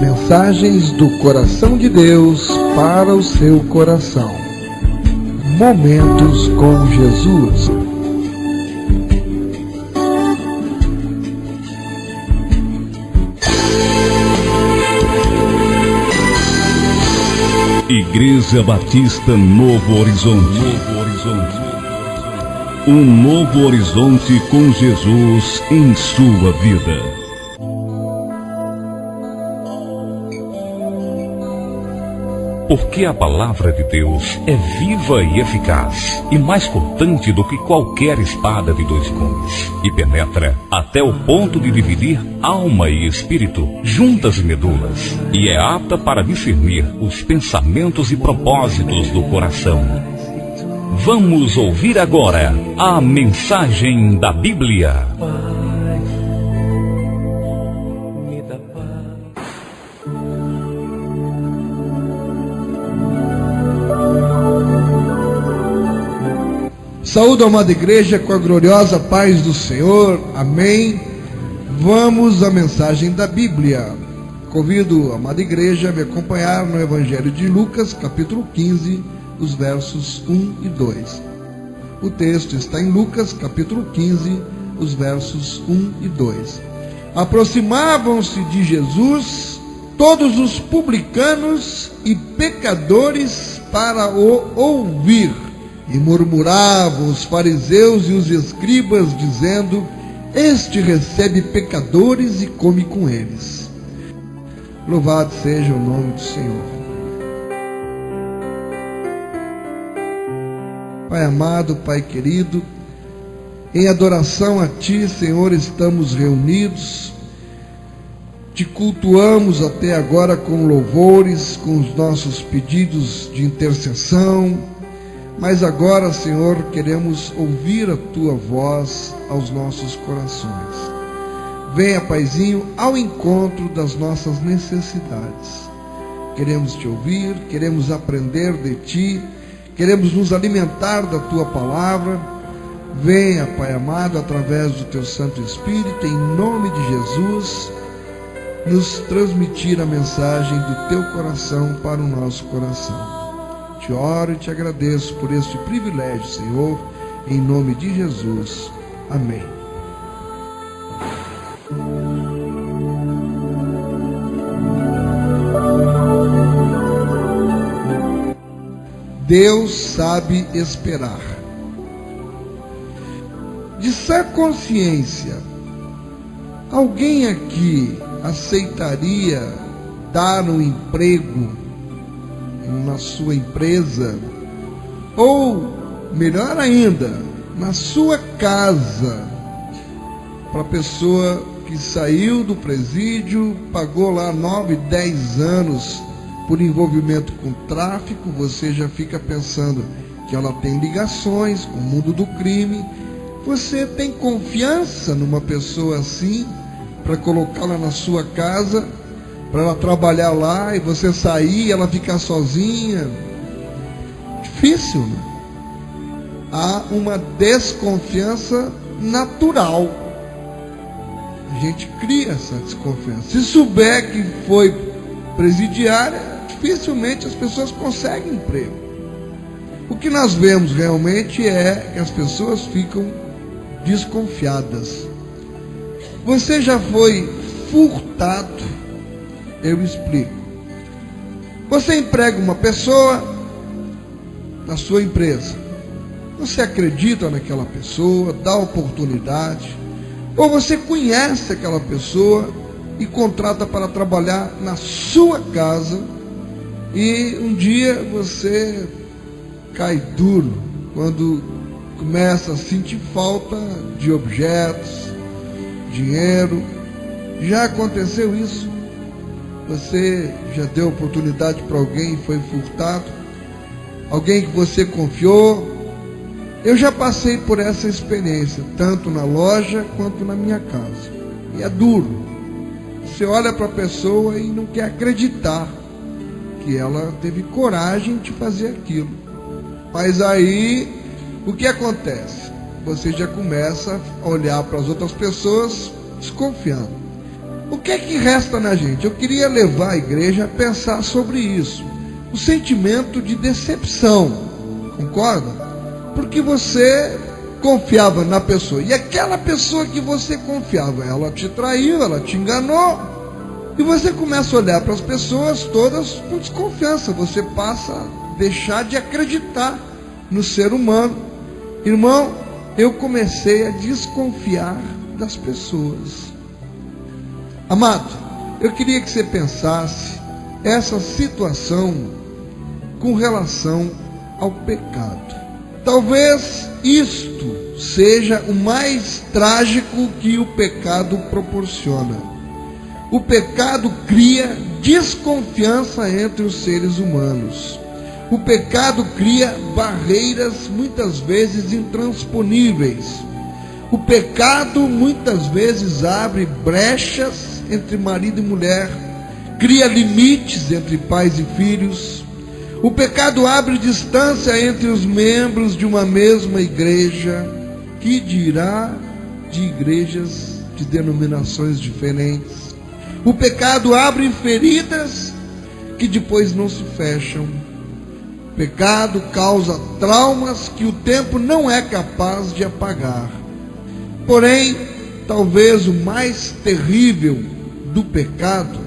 Mensagens do coração de Deus para o seu coração. Momentos com Jesus. Igreja Batista Novo Horizonte. Um novo horizonte com Jesus em sua vida. Porque a palavra de Deus é viva e eficaz, e mais cortante do que qualquer espada de dois gumes, e penetra até o ponto de dividir alma e espírito, juntas e medulas, e é apta para discernir os pensamentos e propósitos do coração. Vamos ouvir agora a mensagem da Bíblia. Saúde, amada igreja, com a gloriosa paz do Senhor. Amém. Vamos à mensagem da Bíblia. Convido a amada igreja a me acompanhar no Evangelho de Lucas, capítulo 15, os versos 1 e 2. O texto está em Lucas, capítulo 15, os versos 1 e 2. Aproximavam-se de Jesus todos os publicanos e pecadores para o ouvir. E murmuravam os fariseus e os escribas, dizendo: Este recebe pecadores e come com eles. Louvado seja o nome do Senhor. Pai amado, Pai querido, em adoração a Ti, Senhor, estamos reunidos. Te cultuamos até agora com louvores, com os nossos pedidos de intercessão. Mas agora, Senhor, queremos ouvir a Tua voz aos nossos corações. Venha, Paizinho, ao encontro das nossas necessidades. Queremos Te ouvir, queremos aprender de Ti, queremos nos alimentar da Tua palavra. Venha, Pai amado, através do Teu Santo Espírito, em nome de Jesus, nos transmitir a mensagem do Teu coração para o nosso coração. Te oro e te agradeço por este privilégio, Senhor, em nome de Jesus. Amém. Deus sabe esperar. De sã consciência, alguém aqui aceitaria dar um emprego na sua empresa, ou melhor ainda, na sua casa, para a pessoa que saiu do presídio, pagou lá 9, 10 anos por envolvimento com tráfico? Você já fica pensando que ela tem ligações com o mundo do crime. Você tem confiança numa pessoa assim para colocá-la na sua casa, para ela trabalhar lá e você sair e ela ficar sozinha? Difícil, né? Há uma desconfiança natural. A gente cria essa desconfiança. Se souber que foi presidiária, dificilmente as pessoas conseguem emprego. O que nós vemos realmente é que as pessoas ficam desconfiadas. Você já foi furtado? Eu explico. Você emprega uma pessoa na sua empresa. Você acredita naquela pessoa, dá oportunidade. Ou você conhece aquela pessoa e contrata para trabalhar na sua casa. E um dia você cai duro quando começa a sentir falta de objetos, dinheiro. Já aconteceu isso? Você já deu oportunidade para alguém e foi furtado? Alguém que você confiou? Eu já passei por essa experiência, tanto na loja quanto na minha casa. E é duro. Você olha para a pessoa e não quer acreditar que ela teve coragem de fazer aquilo. Mas aí, o que acontece? Você já começa a olhar para as outras pessoas desconfiando. O que é que resta na gente? Eu queria levar a igreja a pensar sobre isso. O sentimento de decepção, concorda? Porque você confiava na pessoa, e aquela pessoa que você confiava, ela te traiu, ela te enganou, e você começa a olhar para as pessoas todas com desconfiança, você passa a deixar de acreditar no ser humano. Irmão, eu comecei a desconfiar das pessoas. Amado, eu queria que você pensasse essa situação com relação ao pecado. Talvez isto seja o mais trágico que o pecado proporciona. O pecado cria desconfiança entre os seres humanos. O pecado cria barreiras muitas vezes intransponíveis. O pecado muitas vezes abre brechas entre marido e mulher, cria limites entre pais e filhos. O pecado abre distância entre os membros de uma mesma igreja, que dirá de igrejas de denominações diferentes. O pecado abre feridas que depois não se fecham. O pecado causa traumas que o tempo não é capaz de apagar. Porém, talvez o mais terrível do pecado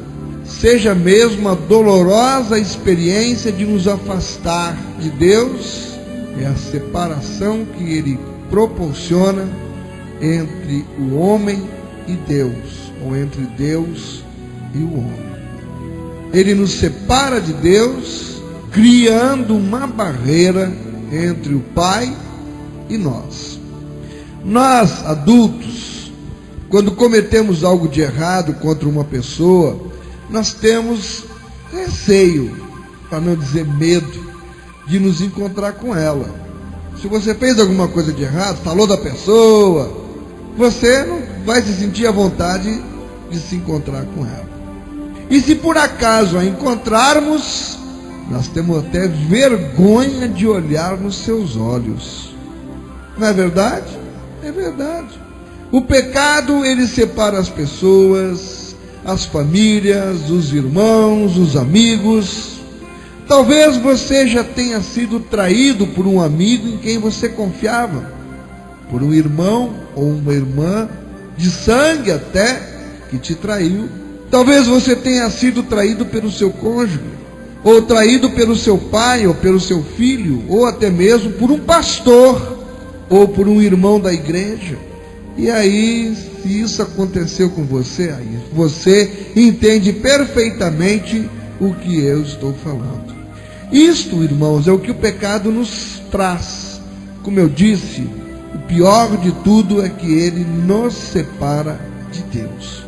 seja mesmo a dolorosa experiência de nos afastar de Deus, é a separação que ele proporciona entre o homem e Deus, ou entre Deus e o homem. Ele nos separa de Deus, criando uma barreira entre o Pai e nós. Nós, adultos, quando cometemos algo de errado contra uma pessoa, nós temos receio, para não dizer medo, de nos encontrar com ela. Se você fez alguma coisa de errado, falou da pessoa, você não vai se sentir à vontade de se encontrar com ela. E se por acaso a encontrarmos, nós temos até vergonha de olhar nos seus olhos. Não é verdade? É verdade. O pecado, ele separa as pessoas, as famílias, os irmãos, os amigos. Talvez você já tenha sido traído por um amigo em quem você confiava, por um irmão ou uma irmã de sangue até, que te traiu. Talvez você tenha sido traído pelo seu cônjuge, ou traído pelo seu pai, ou pelo seu filho, ou até mesmo por um pastor, ou por um irmão da igreja. E aí, se isso aconteceu com você, aí você entende perfeitamente o que eu estou falando. Isto, irmãos, é o que o pecado nos traz. Como eu disse, o pior de tudo é que ele nos separa de Deus.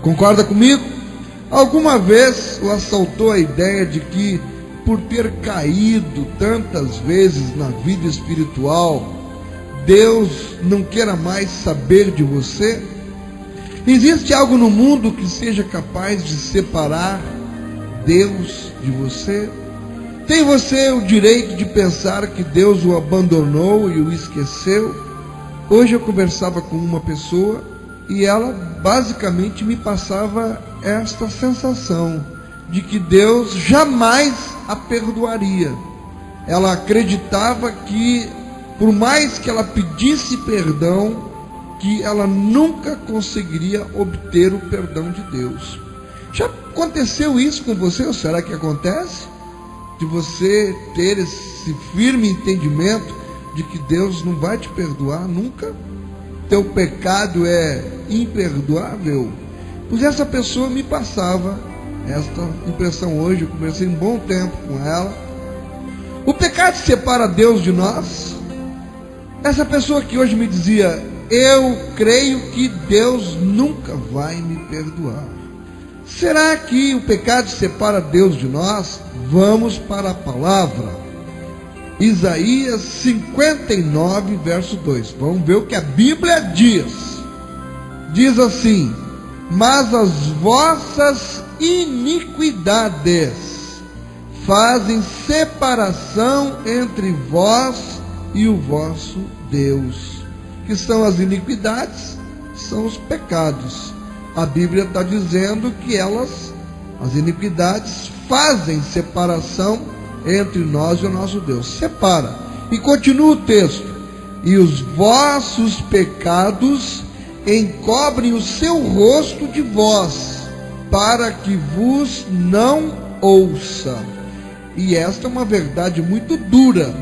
Concorda comigo? Alguma vez o assaltou a ideia de que, por ter caído tantas vezes na vida espiritual, Deus não queira mais saber de você? Existe algo no mundo que seja capaz de separar Deus de você? Tem você o direito de pensar que Deus o abandonou e o esqueceu? Hoje eu conversava com uma pessoa e ela basicamente me passava esta sensação de que Deus jamais a perdoaria. Ela acreditava que, por mais que ela pedisse perdão, que ela nunca conseguiria obter o perdão de Deus. Já aconteceu isso com você? Ou será que acontece? De você ter esse firme entendimento de que Deus não vai te perdoar nunca? Teu pecado é imperdoável? Pois essa pessoa me passava esta impressão hoje. Eu conversei um bom tempo com ela. O pecado separa Deus de nós? Essa pessoa que hoje me dizia: eu creio que Deus nunca vai me perdoar. Será que o pecado separa Deus de nós? Vamos para a palavra. Isaías 59, verso 2. Vamos ver o que a Bíblia diz. Diz assim: mas as vossas iniquidades fazem separação entre vós e o vosso Deus. Que são as iniquidades? São os pecados. A Bíblia está dizendo que as iniquidades, fazem separação entre nós e o nosso Deus. Separa. E continua o texto: e os vossos pecados encobrem o seu rosto de vós, para que vos não ouça. E esta é uma verdade muito dura.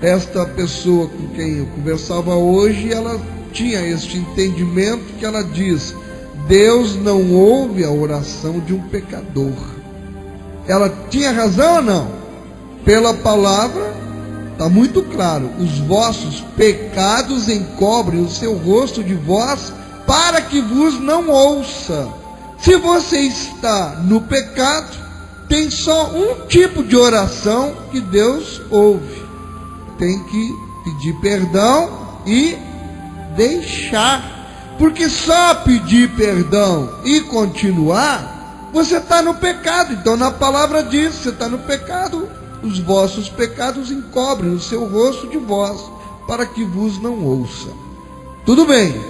Esta pessoa com quem eu conversava hoje, ela tinha este entendimento que ela diz: Deus não ouve a oração de um pecador. Ela tinha razão ou não? Pela palavra está muito claro: os vossos pecados encobrem o seu rosto de vós, para que vos não ouça. Se você está no pecado, tem só um tipo de oração que Deus ouve: tem que pedir perdão e deixar. Porque só pedir perdão e continuar, você está no pecado. Então na palavra diz: você está no pecado, os vossos pecados encobrem o seu rosto de vós, para que vos não ouça. Tudo bem,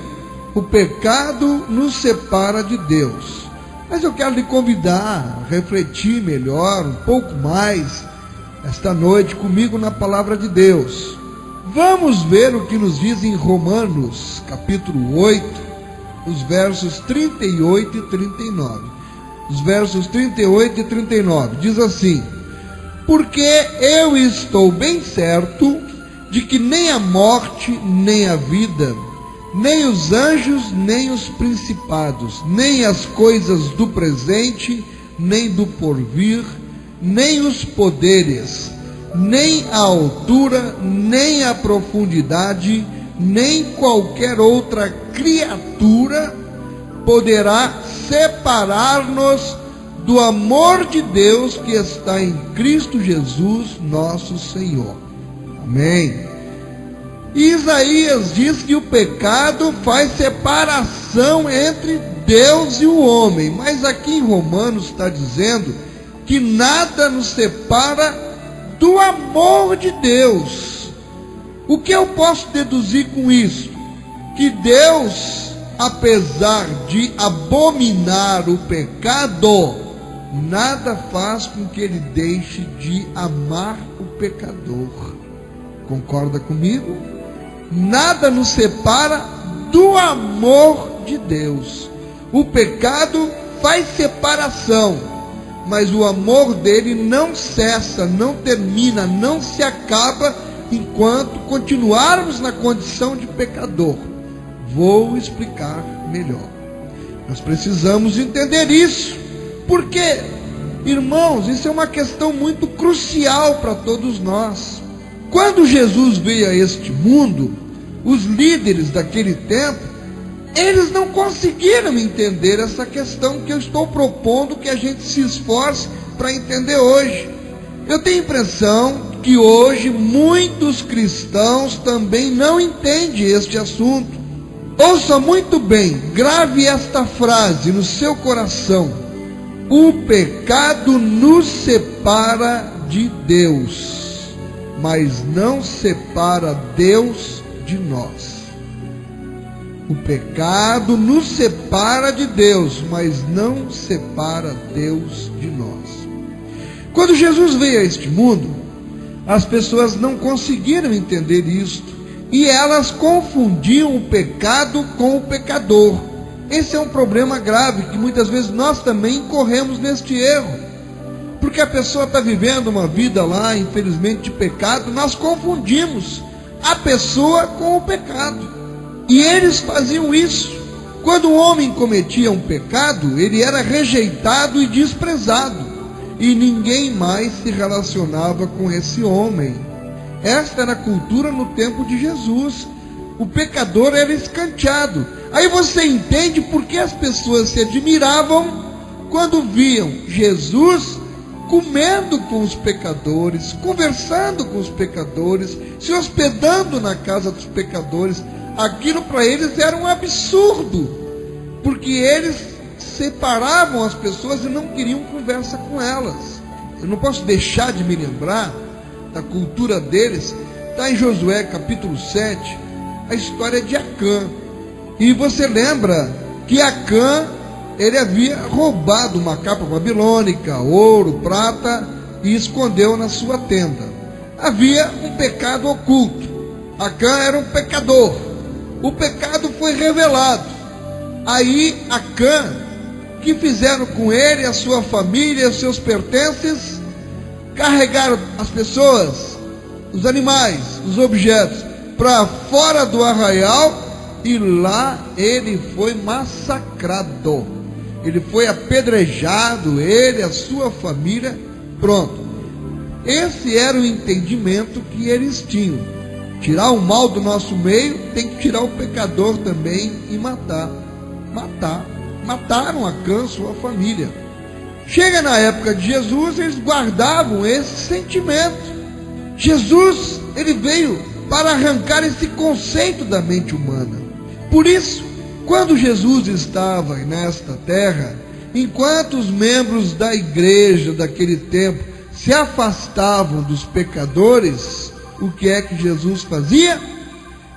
o pecado nos separa de Deus, mas eu quero lhe convidar a refletir melhor, um pouco mais, esta noite comigo na palavra de Deus. Vamos ver o que nos diz em Romanos, capítulo 8, os versos 38 e 39. Os versos 38 e 39, diz assim: porque eu estou bem certo de que nem a morte, nem a vida, nem os anjos, nem os principados, nem as coisas do presente, nem do porvir, nem os poderes, nem a altura, nem a profundidade, nem qualquer outra criatura poderá separar-nos do amor de Deus que está em Cristo Jesus, nosso Senhor. Amém. Isaías diz que o pecado faz separação entre Deus e o homem, mas aqui em Romanos está dizendo que nada nos separa do amor de Deus. O que eu posso deduzir com isso? Que Deus, apesar de abominar o pecado, nada faz com que ele deixe de amar o pecador. Concorda comigo? Nada nos separa do amor de Deus. O pecado faz separação, mas o amor dele não cessa, não termina, não se acaba enquanto continuarmos na condição de pecador. Vou explicar melhor. Nós precisamos entender isso, porque, irmãos, isso é uma questão muito crucial para todos nós. Quando Jesus veio a este mundo, os líderes daquele tempo, eles não conseguiram entender essa questão que eu estou propondo que a gente se esforce para entender hoje. Eu tenho a impressão que hoje muitos cristãos também não entendem este assunto. Ouça muito bem, grave esta frase no seu coração: o pecado nos separa de Deus, mas não separa Deus de nós. O pecado nos separa de Deus, mas não separa Deus de nós. Quando Jesus veio a este mundo, as pessoas não conseguiram entender isto, e elas confundiam o pecado com o pecador. Esse é um problema grave, que muitas vezes nós também incorremos neste erro, porque a pessoa está vivendo uma vida lá, infelizmente, de pecado. Nós confundimos a pessoa com o pecado. E eles faziam isso. Quando o homem cometia um pecado, ele era rejeitado e desprezado, e ninguém mais se relacionava com esse homem. Esta era a cultura no tempo de Jesus. O pecador era escanteado. Aí você entende por que as pessoas se admiravam quando viam Jesus comendo com os pecadores, conversando com os pecadores, se hospedando na casa dos pecadores. Aquilo para eles era um absurdo, porque eles separavam as pessoas e não queriam conversa com elas. Eu não posso deixar de me lembrar da cultura deles. Está em Josué capítulo 7, a história de Acã. E você lembra que Acã ele havia roubado uma capa babilônica, ouro, prata, e escondeu na sua tenda. Havia um pecado oculto. Acã era um pecador. O pecado foi revelado. Aí Acã, que fizeram com ele, a sua família, os seus pertences, carregaram as pessoas, os animais, os objetos, para fora do arraial, e lá ele foi massacrado. Ele foi apedrejado, ele, a sua família, pronto. Esse era o entendimento que eles tinham. Tirar o mal do nosso meio, tem que tirar o pecador também e matar. Mataram Acã, sua família. Chega na época de Jesus, eles guardavam esse sentimento. Jesus, ele veio para arrancar esse conceito da mente humana. Por isso, quando Jesus estava nesta terra, enquanto os membros da igreja daquele tempo se afastavam dos pecadores, o que é que Jesus fazia?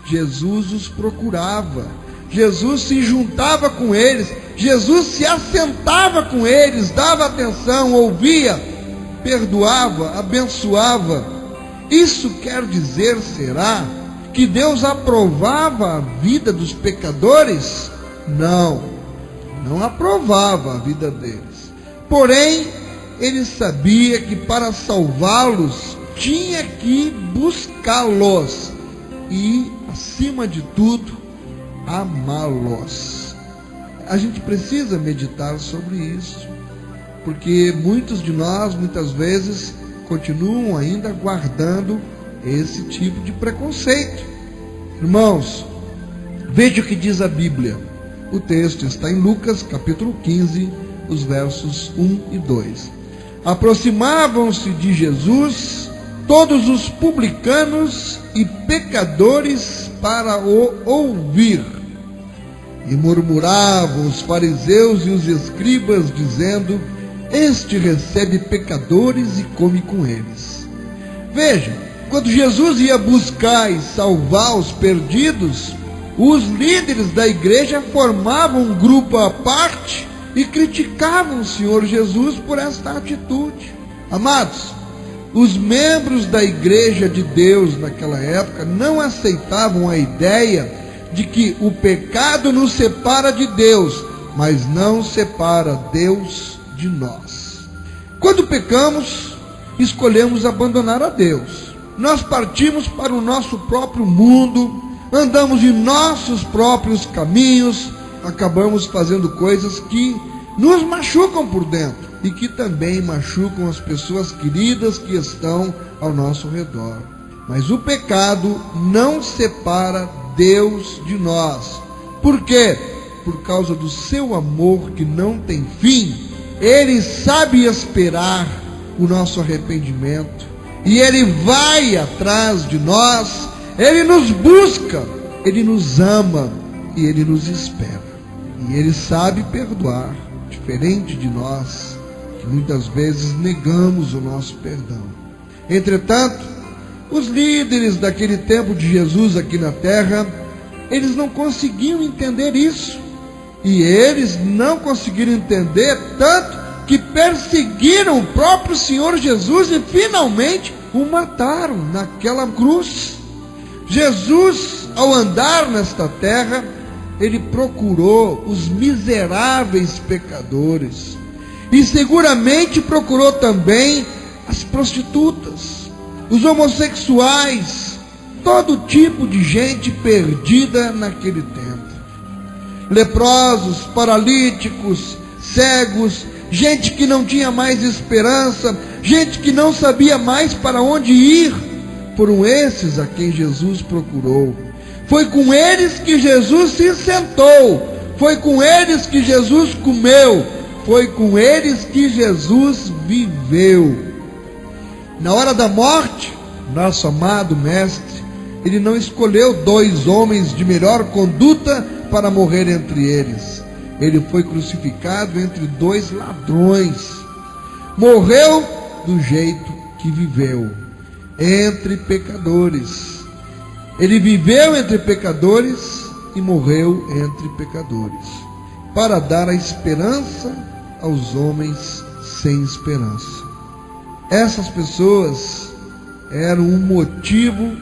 Jesus os procurava. Jesus se juntava com eles. Jesus se assentava com eles, dava atenção, ouvia, perdoava, abençoava. Isso quer dizer, será, que Deus aprovava a vida dos pecadores? Não aprovava a vida deles. Porém, ele sabia que para salvá-los, tinha que buscá-los e, acima de tudo, amá-los. A gente precisa meditar sobre isso, porque muitos de nós, muitas vezes, continuam ainda guardando esse tipo de preconceito. Irmãos, veja o que diz a Bíblia. O texto está em Lucas, capítulo 15, os versos 1 e 2. Aproximavam-se de Jesus todos os publicanos e pecadores para o ouvir. E murmuravam os fariseus e os escribas, dizendo: este recebe pecadores e come com eles. Veja, quando Jesus ia buscar e salvar os perdidos, os líderes da igreja formavam um grupo à parte e criticavam o Senhor Jesus por esta atitude. Amados, os membros da igreja de Deus naquela época não aceitavam a ideia de que o pecado nos separa de Deus, mas não separa Deus de nós. Quando pecamos, escolhemos abandonar a Deus. Nós partimos para o nosso próprio mundo, andamos em nossos próprios caminhos, acabamos fazendo coisas que nos machucam por dentro e que também machucam as pessoas queridas que estão ao nosso redor. Mas o pecado não separa Deus de nós. Por quê? Por causa do seu amor que não tem fim. Ele sabe esperar o nosso arrependimento e Ele vai atrás de nós. Ele nos busca, Ele nos ama e Ele nos espera. E Ele sabe perdoar, diferente de nós, que muitas vezes negamos o nosso perdão. Entretanto, os líderes daquele tempo de Jesus aqui na terra, eles não conseguiam entender isso. E eles não conseguiram entender, tanto que perseguiram o próprio Senhor Jesus e finalmente o mataram naquela cruz. Jesus, ao andar nesta terra, ele procurou os miseráveis pecadores. E seguramente procurou também as prostitutas, os homossexuais, todo tipo de gente perdida naquele tempo. Leprosos, paralíticos, cegos, gente que não tinha mais esperança, gente que não sabia mais para onde ir. Foram esses a quem Jesus procurou. Foi com eles que Jesus se sentou, foi com eles que Jesus comeu, foi com eles que Jesus viveu. Na hora da morte, nosso amado Mestre, ele não escolheu 2 homens de melhor conduta para morrer entre eles. Ele foi crucificado entre 2 ladrões. Morreu do jeito que viveu, entre pecadores. Ele viveu entre pecadores e morreu entre pecadores. para dar a esperança aos homens sem esperança. Essas pessoas eram o motivo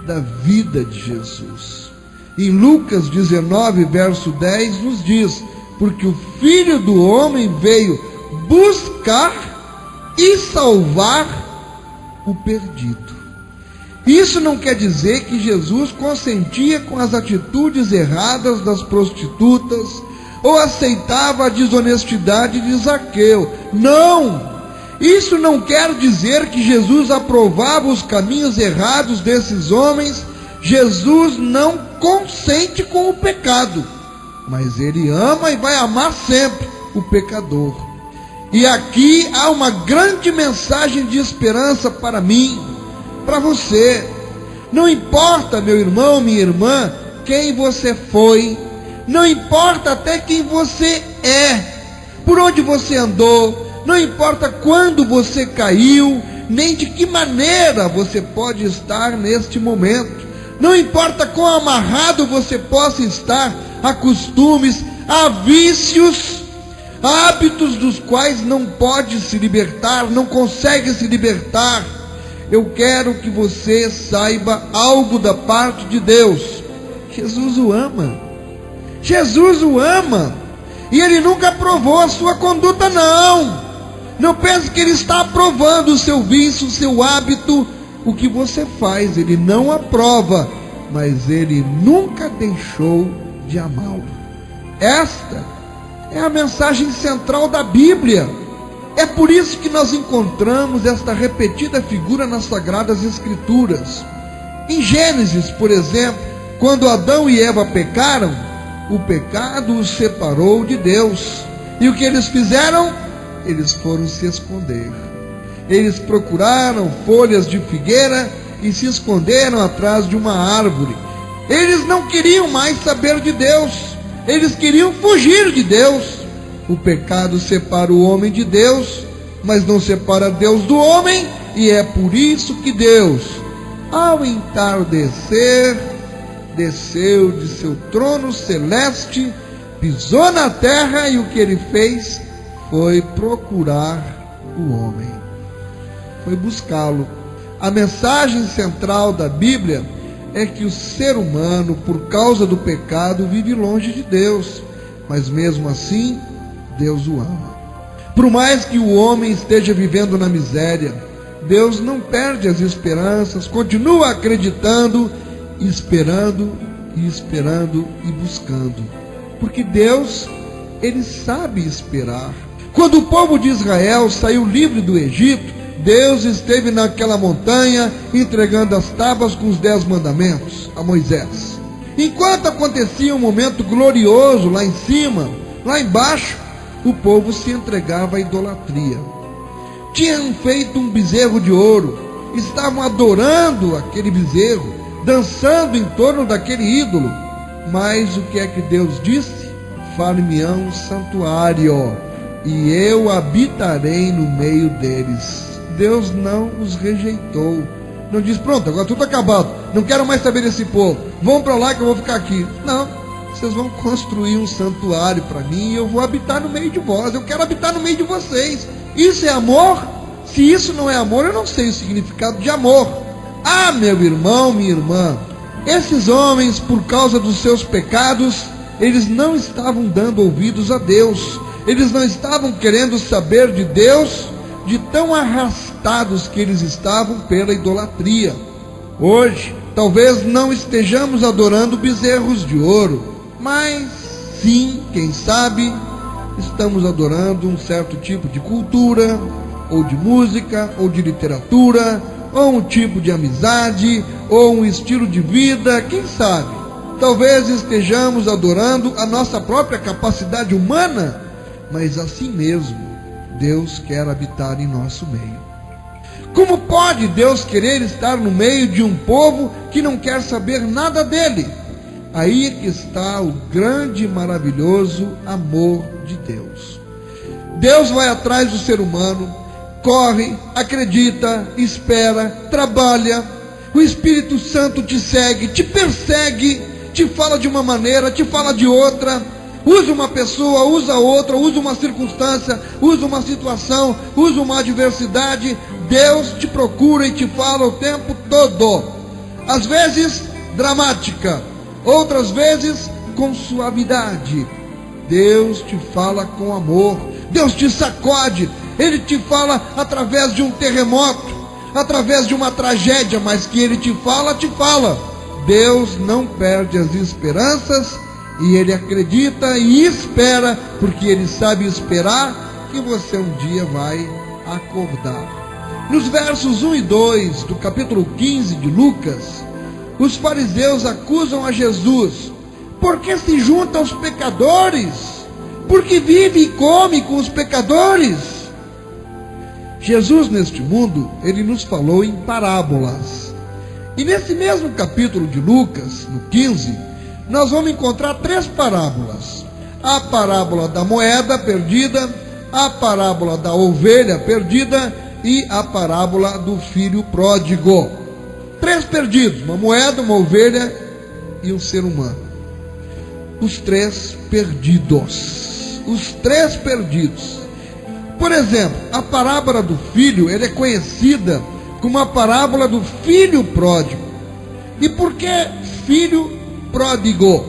da vida de Jesus. Em Lucas 19, verso 10, nos diz: porque o Filho do Homem veio buscar e salvar o perdido. Isso não quer dizer que Jesus consentia com as atitudes erradas das prostitutas ou aceitava a desonestidade de Zaqueu. Não! Isso não quer dizer que Jesus aprovava os caminhos errados desses homens. Jesus não consente com o pecado, mas Ele ama e vai amar sempre o pecador. E aqui há uma grande mensagem de esperança para mim, para você. Não importa, meu irmão, minha irmã, quem você foi, não importa até quem você é, por onde você andou, não importa quando você caiu, nem de que maneira você pode estar neste momento, não importa quão amarrado você possa estar a costumes, a vícios, a hábitos dos quais não pode se libertar, não consegue se libertar. Eu quero que você saiba algo da parte de Deus. Jesus o ama. Jesus o ama. E Ele nunca aprovou a sua conduta, não. Não pense que Ele está aprovando o seu vício, o seu hábito, o que você faz. Ele não aprova, mas Ele nunca deixou de amá-lo. Esta é a mensagem central da Bíblia. É por isso que nós encontramos esta repetida figura nas Sagradas Escrituras. Em Gênesis, por exemplo, quando Adão e Eva pecaram, o pecado os separou de Deus. E o que eles fizeram? Eles foram se esconder. Eles procuraram folhas de figueira e se esconderam atrás de uma árvore. Eles não queriam mais saber de Deus. Eles queriam fugir de Deus. O pecado separa o homem de Deus, mas não separa Deus do homem, e é por isso que Deus, ao entardecer, desceu de seu trono celeste, pisou na terra, e o que Ele fez foi procurar o homem, foi buscá-lo. A mensagem central da Bíblia é que o ser humano, por causa do pecado, vive longe de Deus, mas mesmo assim, Deus o ama. Por mais que o homem esteja vivendo na miséria, Deus não perde as esperanças, continua acreditando, esperando e buscando. Porque Deus, Ele sabe esperar. Quando o povo de Israel saiu livre do Egito, Deus esteve naquela montanha entregando as tábuas com os 10 mandamentos a Moisés. Enquanto acontecia um momento glorioso lá em cima, lá embaixo, o povo se entregava à idolatria. Tinham feito um bezerro de ouro, estavam adorando aquele bezerro, dançando em torno daquele ídolo. Mas o que é que Deus disse? Far-me-ão um santuário, e eu habitarei no meio deles. Deus não os rejeitou. Não diz: pronto, agora tudo acabado, não quero mais saber desse povo, vão para lá que eu vou ficar aqui. Não. Vocês vão construir um santuário para mim e eu vou habitar no meio de vós. Eu quero habitar no meio de vocês. Isso é amor? Se isso não é amor, eu não sei o significado de amor. Ah, meu irmão, minha irmã, esses homens, por causa dos seus pecados, eles não estavam dando ouvidos a Deus. Eles não estavam querendo saber de Deus, de tão arrastados que eles estavam pela idolatria. Hoje, talvez não estejamos adorando bezerros de ouro, mas sim, quem sabe, estamos adorando um certo tipo de cultura, ou de música, ou de literatura, ou um tipo de amizade, ou um estilo de vida, quem sabe? Talvez estejamos adorando a nossa própria capacidade humana, mas assim mesmo, Deus quer habitar em nosso meio. Como pode Deus querer estar no meio de um povo que não quer saber nada dele? Aí é que está o grande e maravilhoso amor de Deus. Deus vai atrás do ser humano, corre, acredita, espera, trabalha. O Espírito Santo te segue, te persegue, te fala de uma maneira, te fala de outra. Usa uma pessoa, usa outra, usa uma circunstância, usa uma situação, usa uma adversidade. Deus te procura e te fala o tempo todo. Às vezes dramática, outras vezes com suavidade. Deus te fala com amor. Deus te sacode. Ele te fala através de um terremoto, através de uma tragédia, mas que Ele te fala, te fala. Deus não perde as esperanças e Ele acredita e espera, porque Ele sabe esperar que você um dia vai acordar. Nos versos 1 e 2 do capítulo 15 de Lucas, os fariseus acusam a Jesus: por que se junta aos pecadores? Porque vive e come com os pecadores? Jesus, neste mundo, Ele nos falou em parábolas. E nesse mesmo capítulo de Lucas, no 15, nós vamos encontrar 3 parábolas. A parábola da moeda perdida, a parábola da ovelha perdida e a parábola do filho pródigo. 3 perdidos, uma moeda, uma ovelha e um ser humano. Os 3 perdidos. Os 3 perdidos. Por exemplo, a parábola do filho, ela é conhecida como a parábola do filho pródigo. E por que filho pródigo?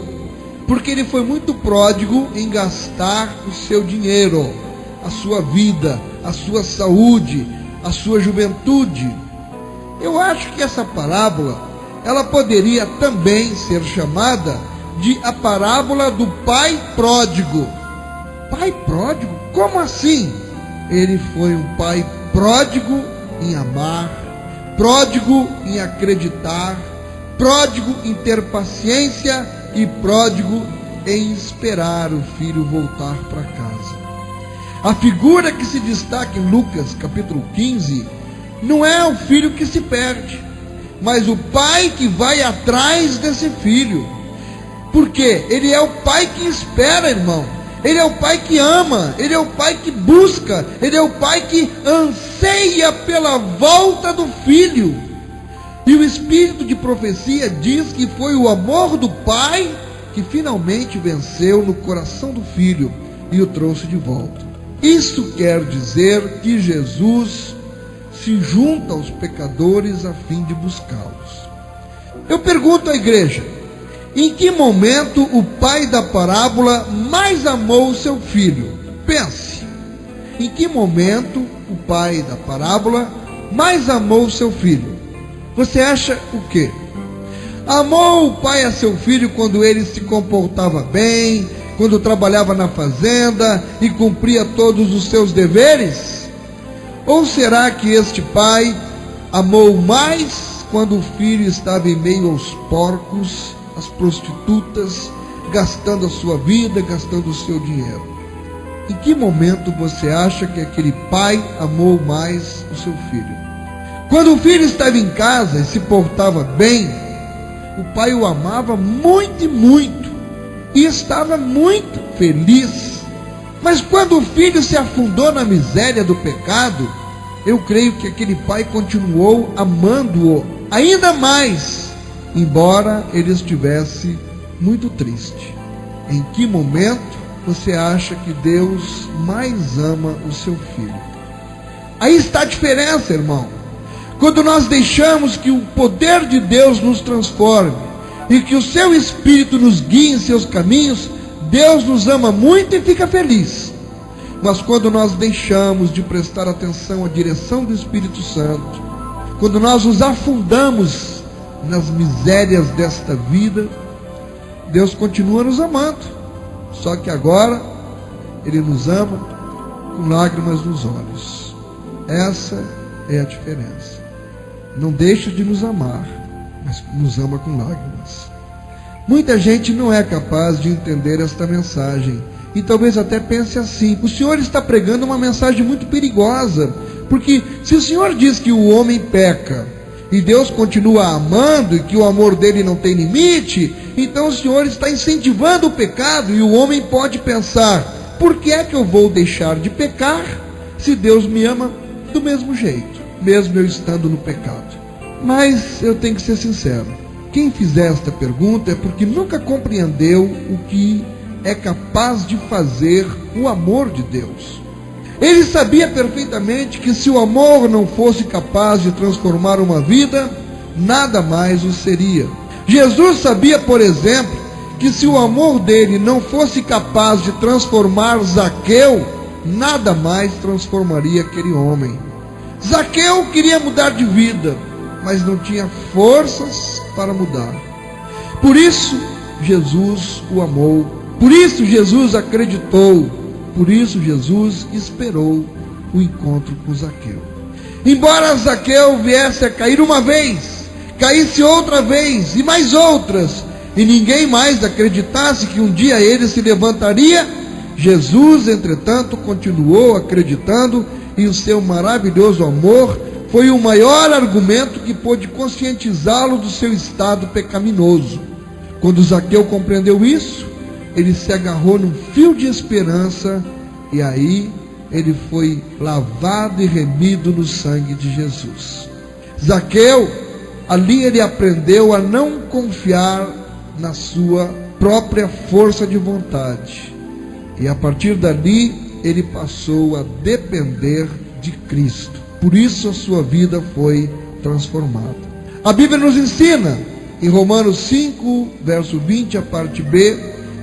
Porque ele foi muito pródigo em gastar o seu dinheiro, a sua vida, a sua saúde, a sua juventude. Eu acho que essa parábola, ela poderia também ser chamada de a parábola do pai pródigo. Pai pródigo? Como assim? Ele foi um pai pródigo em amar, pródigo em acreditar, pródigo em ter paciência e pródigo em esperar o filho voltar para casa. A figura que se destaca em Lucas capítulo 15 não é o filho que se perde, mas o pai que vai atrás desse filho. Porque ele é o pai que espera, irmão. Ele é o pai que ama, ele é o pai que busca, ele é o pai que anseia pela volta do filho. E o espírito de profecia diz que foi o amor do pai que finalmente venceu no coração do filho e o trouxe de volta. Isso quer dizer que Jesus se junta aos pecadores a fim de buscá-los. Eu pergunto à igreja: em que momento o pai da parábola mais amou o seu filho? Pense. Em que momento o pai da parábola mais amou o seu filho? Você acha o quê? Amou o pai a seu filho quando ele se comportava bem, quando trabalhava na fazenda e cumpria todos os seus deveres? Ou será que este pai amou mais quando o filho estava em meio aos porcos, as prostitutas, gastando a sua vida, gastando o seu dinheiro? Em que momento você acha que aquele pai amou mais o seu filho? Quando o filho estava em casa e se portava bem, o pai o amava muito e muito, e estava muito feliz. Mas quando o filho se afundou na miséria do pecado, eu creio que aquele pai continuou amando-o ainda mais, embora ele estivesse muito triste. Em que momento você acha que Deus mais ama o seu filho? Aí está a diferença, irmão. Quando nós deixamos que o poder de Deus nos transforme e que o seu Espírito nos guie em seus caminhos, Deus nos ama muito e fica feliz. Mas quando nós deixamos de prestar atenção à direção do Espírito Santo, quando nós nos afundamos nas misérias desta vida, Deus continua nos amando, só que agora Ele nos ama com lágrimas nos olhos. Essa é a diferença. Não deixa de nos amar, mas nos ama com lágrimas. Muita gente não é capaz de entender esta mensagem e talvez até pense assim: o Senhor está pregando uma mensagem muito perigosa, porque se o Senhor diz que o homem peca e Deus continua amando e que o amor dele não tem limite, então o Senhor está incentivando o pecado. E o homem pode pensar: por que é que eu vou deixar de pecar se Deus me ama do mesmo jeito, mesmo eu estando no pecado? Mas eu tenho que ser sincero, quem fizer esta pergunta é porque nunca compreendeu o que é capaz de fazer o amor de Deus. Ele sabia perfeitamente que se o amor não fosse capaz de transformar uma vida, nada mais o seria. Jesus sabia, por exemplo, que se o amor dele não fosse capaz de transformar Zaqueu, nada mais transformaria aquele homem. Zaqueu queria mudar de vida, mas não tinha forças para mudar. Por isso, Jesus o amou. Por isso, Jesus acreditou. Por isso, Jesus esperou o encontro com Zaqueu. Embora Zaqueu viesse a cair uma vez, caísse outra vez e mais outras, e ninguém mais acreditasse que um dia ele se levantaria, Jesus, entretanto, continuou acreditando, e o seu maravilhoso amor foi o maior argumento que pôde conscientizá-lo do seu estado pecaminoso. Quando Zaqueu compreendeu isso, ele se agarrou num fio de esperança, e aí ele foi lavado e remido no sangue de Jesus. Zaqueu, ali ele aprendeu a não confiar na sua própria força de vontade, e a partir dali ele passou a depender de Cristo. Por isso a sua vida foi transformada. A Bíblia nos ensina, em Romanos 5, verso 20, a parte B,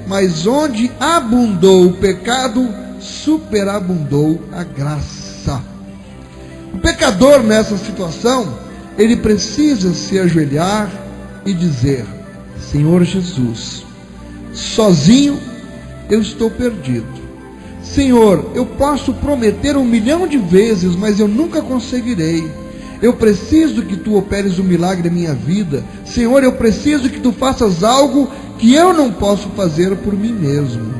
mas onde abundou o pecado, superabundou a graça. O pecador nessa situação, ele precisa se ajoelhar e dizer: Senhor Jesus, sozinho eu estou perdido. Senhor, eu posso prometer 1.000.000 de vezes, mas eu nunca conseguirei. Eu preciso que Tu operes um milagre em minha vida. Senhor, eu preciso que Tu faças algo que eu não posso fazer por mim mesmo.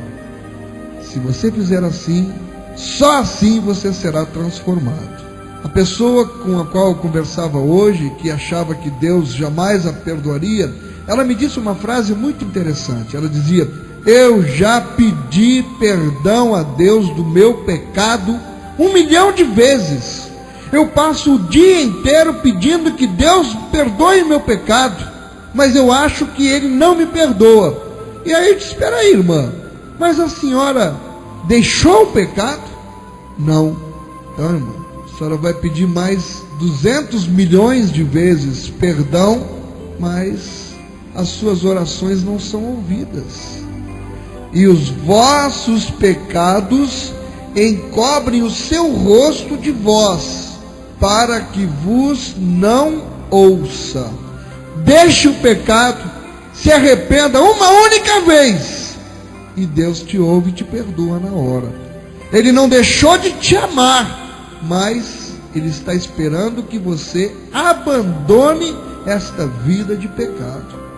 Se você fizer assim, só assim você será transformado. A pessoa com a qual eu conversava hoje, que achava que Deus jamais a perdoaria, ela me disse uma frase muito interessante. Ela dizia: eu já pedi perdão a Deus do meu pecado 1.000.000 de vezes. Eu passo o dia inteiro pedindo que Deus perdoe o meu pecado, mas eu acho que Ele não me perdoa. E aí eu disse: espera aí, irmã, mas a senhora deixou o pecado? Não. Então, irmã, a senhora vai pedir mais 200 milhões de vezes perdão, mas as suas orações não são ouvidas. E os vossos pecados encobrem o seu rosto de vós, para que vos não ouça. Deixe o pecado, se arrependa uma única vez, e Deus te ouve e te perdoa na hora. Ele não deixou de te amar, mas Ele está esperando que você abandone esta vida de pecado.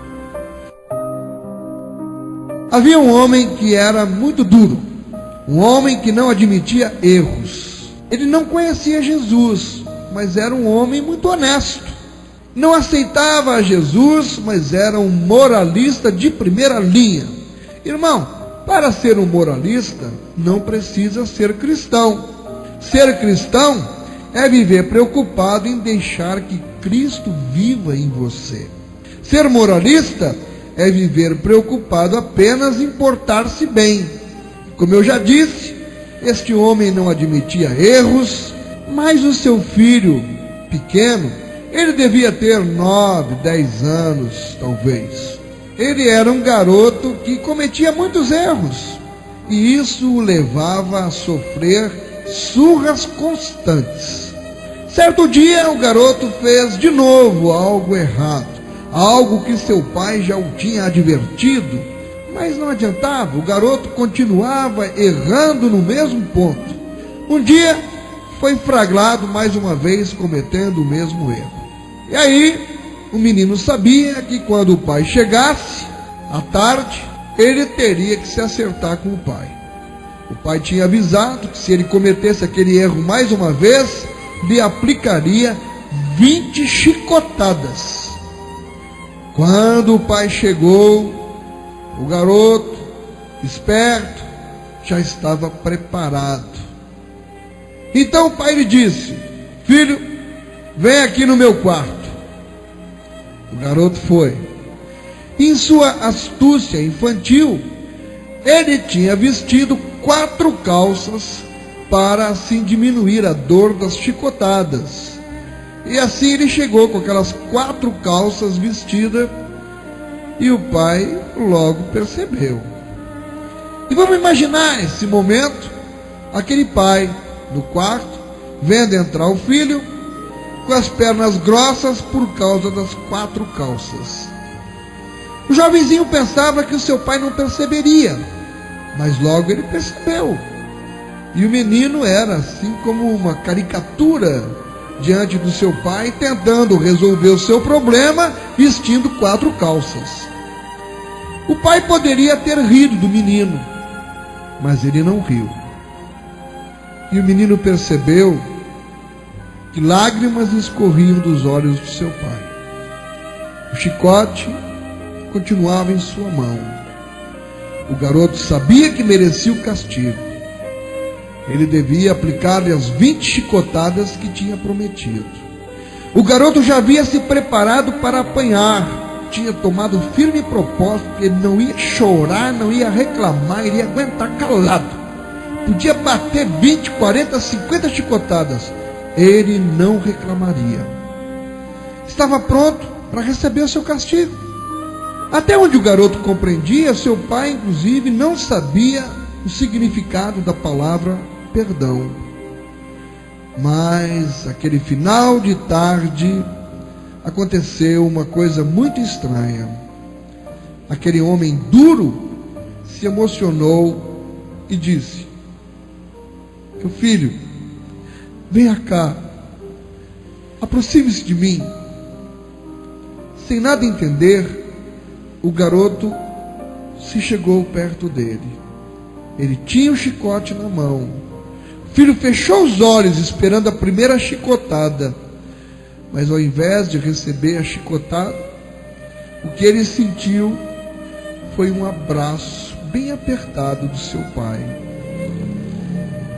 Havia um homem que era muito duro, um homem que não admitia erros. Ele não conhecia Jesus, mas era um homem muito honesto. Não aceitava Jesus, mas era um moralista de primeira linha. Irmão, para ser um moralista, não precisa ser cristão. Ser cristão é viver preocupado em deixar que Cristo viva em você. Ser moralista é viver preocupado apenas em portar-se bem. Como eu já disse, este homem não admitia erros, mas o seu filho pequeno, ele devia ter 9, 10 anos, talvez. Ele era um garoto que cometia muitos erros, e isso o levava a sofrer surras constantes. Certo dia, o garoto fez de novo algo errado, algo que seu pai já o tinha advertido, mas não adiantava, o garoto continuava errando no mesmo ponto. Um dia, foi flagrado mais uma vez cometendo o mesmo erro. E aí, o menino sabia que quando o pai chegasse, à tarde, ele teria que se acertar com o pai. O pai tinha avisado que se ele cometesse aquele erro mais uma vez, lhe aplicaria 20 chicotadas. Quando o pai chegou, o garoto, esperto, já estava preparado. Então o pai lhe disse: filho, vem aqui no meu quarto. O garoto foi. Em sua astúcia infantil, Ele tinha vestido 4 calças para assim diminuir a dor das chicotadas. E assim ele chegou com aquelas 4 calças vestidas, e o pai logo percebeu. E vamos imaginar esse momento, aquele pai no quarto, vendo entrar o filho, com as pernas grossas por causa das 4 calças. O jovenzinho pensava que o seu pai não perceberia, mas logo ele percebeu. E o menino era assim como uma caricatura diante do seu pai, tentando resolver o seu problema, vestindo 4 calças. O pai poderia ter rido do menino, mas ele não riu. E o menino percebeu que lágrimas escorriam dos olhos do seu pai. O chicote continuava em sua mão. O garoto sabia que merecia o castigo. Ele devia aplicar-lhe as 20 chicotadas que tinha prometido. O garoto já havia se preparado para apanhar. Tinha tomado firme propósito que ele não ia chorar, não ia reclamar, ele ia aguentar calado. Podia bater 20, 40, 50 chicotadas. Ele não reclamaria. Estava pronto para receber o seu castigo. Até onde o garoto compreendia, seu pai, inclusive, não sabia o significado da palavra perdão. Mas, aquele final de tarde, aconteceu uma coisa muito estranha. Aquele homem duro se emocionou e disse: meu filho, venha cá, aproxime-se de mim. Sem nada entender, o garoto se chegou perto dele. Ele tinha o chicote na mão. O filho fechou os olhos esperando a primeira chicotada, mas ao invés de receber a chicotada, o que ele sentiu foi um abraço bem apertado do seu pai.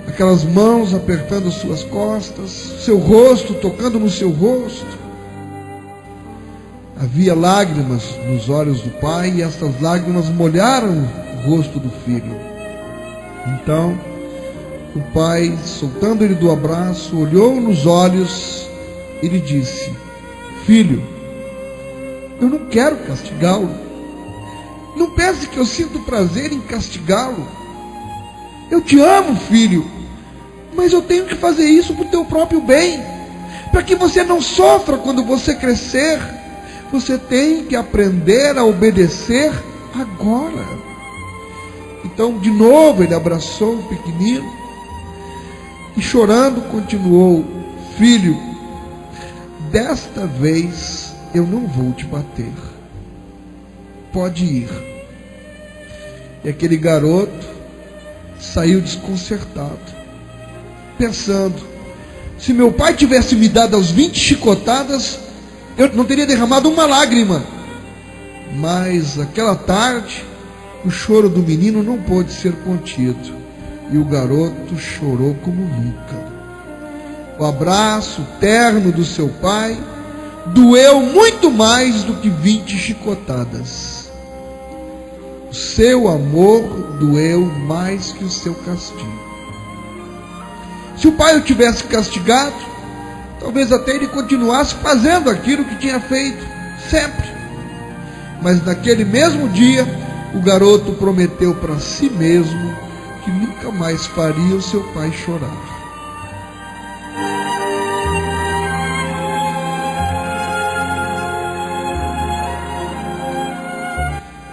Aquelas mãos apertando suas costas, seu rosto tocando no seu rosto. Havia lágrimas nos olhos do pai, e essas lágrimas molharam o rosto do filho. Então, o pai, soltando ele do abraço, olhou nos olhos e lhe disse: filho, eu não quero castigá-lo. Não pense que eu sinto prazer em castigá-lo. Eu te amo, filho, mas eu tenho que fazer isso para o teu próprio bem, para que você não sofra quando você crescer. Você tem que aprender a obedecer agora. Então, de novo, ele abraçou o pequenino e, chorando, continuou: filho, desta vez eu não vou te bater. Pode ir. E aquele garoto saiu desconcertado, pensando: se meu pai tivesse me dado as 20 chicotadas, eu não teria derramado uma lágrima. Mas aquela tarde, o choro do menino não pôde ser contido, e o garoto chorou como nunca. O abraço terno do seu pai doeu muito mais do que 20 chicotadas. O seu amor doeu mais que o seu castigo. Se o pai o tivesse castigado, talvez até ele continuasse fazendo aquilo que tinha feito sempre. Mas naquele mesmo dia, o garoto prometeu para si mesmo que nunca mais faria o seu pai chorar.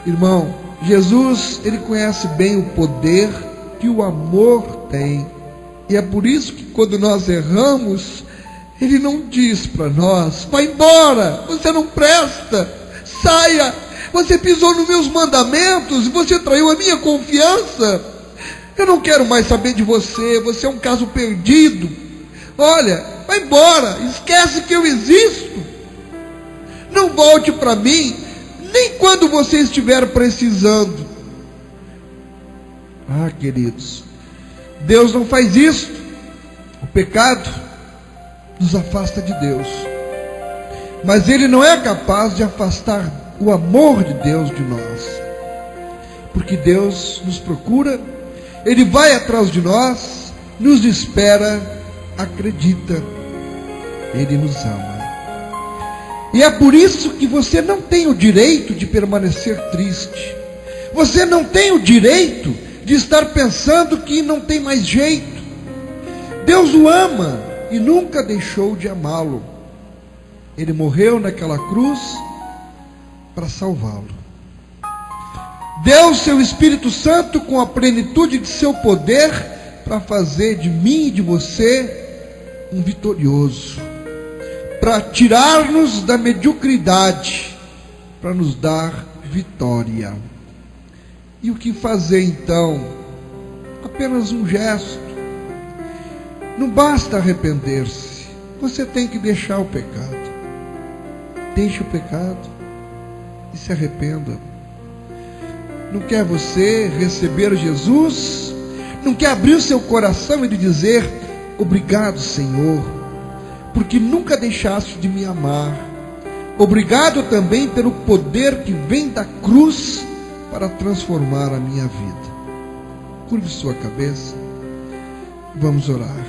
Irmão, Jesus, ele conhece bem o poder que o amor tem. E é por isso que quando nós erramos, ele não diz para nós: vai embora, você não presta, saia, você pisou nos meus mandamentos, você traiu a minha confiança, eu não quero mais saber de você, você é um caso perdido, olha, vai embora, esquece que eu existo, não volte para mim, nem quando você estiver precisando. Ah, queridos, Deus não faz isso. O pecado nos afasta de Deus, mas Ele não é capaz de afastar o amor de Deus de nós. porque Deus nos procura, Ele vai atrás de nós, nos espera, acredita, Ele nos ama. E é por isso que você não tem o direito de permanecer triste. Você não tem o direito de estar pensando que não tem mais jeito. Deus o ama e nunca deixou de amá-lo. Ele morreu naquela cruz para salvá-lo. Deu seu Espírito Santo com a plenitude de seu poder para fazer de mim e de você um vitorioso, para tirar-nos da mediocridade, para nos dar vitória. E o que fazer então? Apenas um gesto. Não basta arrepender-se, você tem que deixar o pecado. Deixe o pecado e se arrependa. Não quer você receber Jesus? Não quer abrir o seu coração e lhe dizer: obrigado, Senhor, porque nunca deixaste de me amar. Obrigado também pelo poder que vem da cruz para transformar a minha vida. Curve sua cabeça. Vamos orar.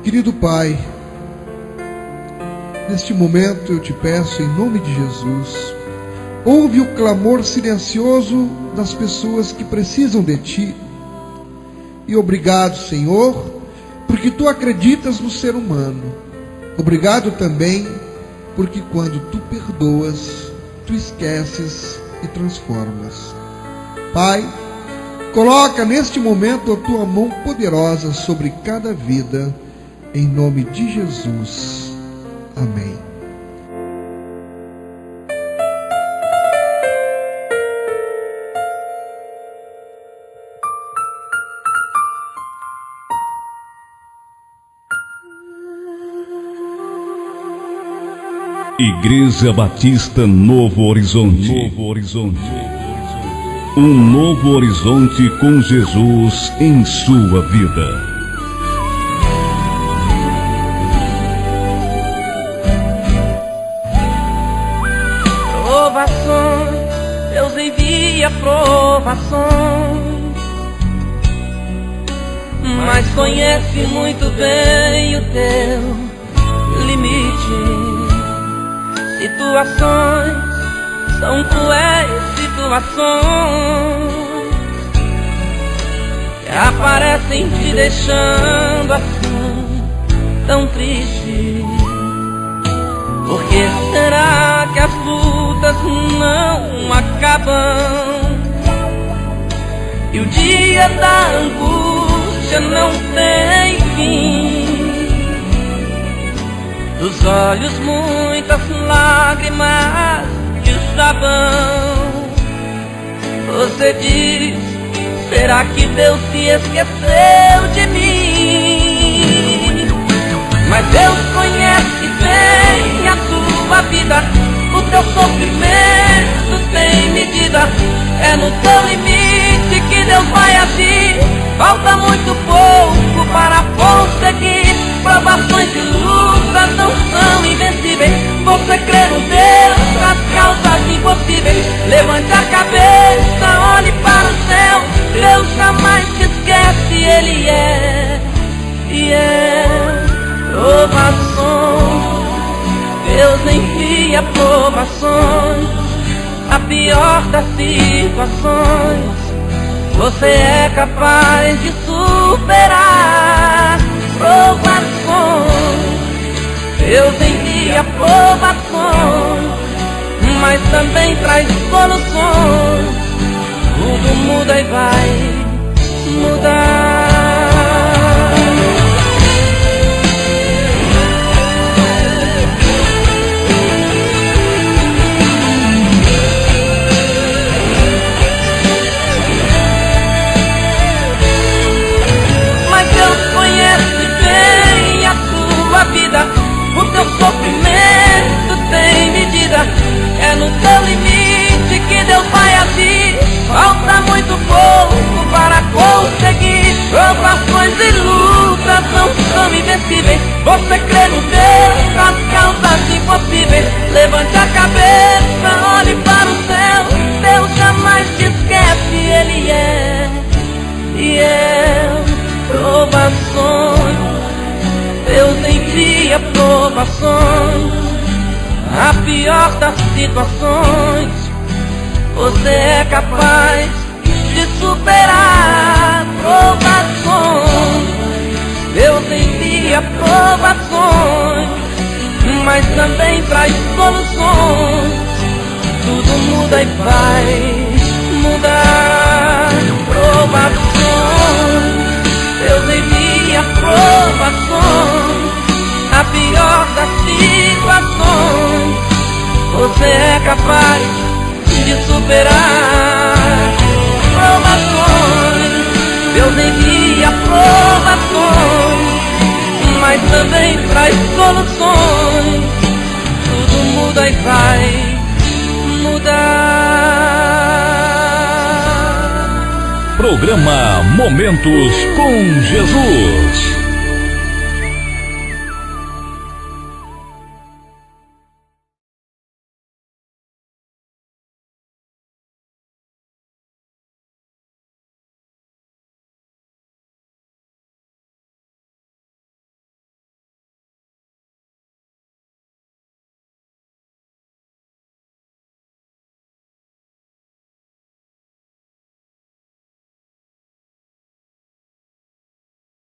Querido Pai, neste momento eu te peço em nome de Jesus, ouve o clamor silencioso das pessoas que precisam de Ti. E obrigado, Senhor, porque Tu acreditas no ser humano. Obrigado também, porque quando Tu perdoas, Tu esqueces e transformas. Pai, coloca neste momento a Tua mão poderosa sobre cada vida, em nome de Jesus. Amém. Igreja Batista Novo Horizonte. Novo Horizonte. Um novo horizonte com Jesus em sua vida. Provações, Deus envia provações, mas conhece muito bem o teu limite. Situações são cruéis, situações que aparecem te deixando assim tão triste. Por que será que as lutas não acabam e o dia da angústia não tem fim? Dos olhos muitas lágrimas desabam. Você diz: será que Deus se esqueceu de mim? Mas Deus conhece bem a tua vida. O teu sofrimento tem medida. É no teu limite que Deus vai agir. Falta muito pouco para conseguir. Provações e lutas não são invencíveis. Você crê no Deus das causas impossíveis. Levante a cabeça, olhe para o céu. Deus jamais te esquece, Ele é provações. Deus envia provações, a pior das situações. Você é capaz de superar provações. Deus envia provações, mas também traz soluções. Tudo muda e vai mudar. O teu sofrimento tem medida. É no teu limite que Deus vai agir. Falta muito pouco para conseguir. envia provações, a pior das situações. Você é capaz de superar provações. Deus envia provações, mas também traz soluções. Tudo muda e vai mudar. Provações, Deus envia provações, a pior das situações. Você é capaz de superar provações. Deus envia provações, mas também traz soluções. Tudo muda e vai mudar. Programa Momentos com Jesus.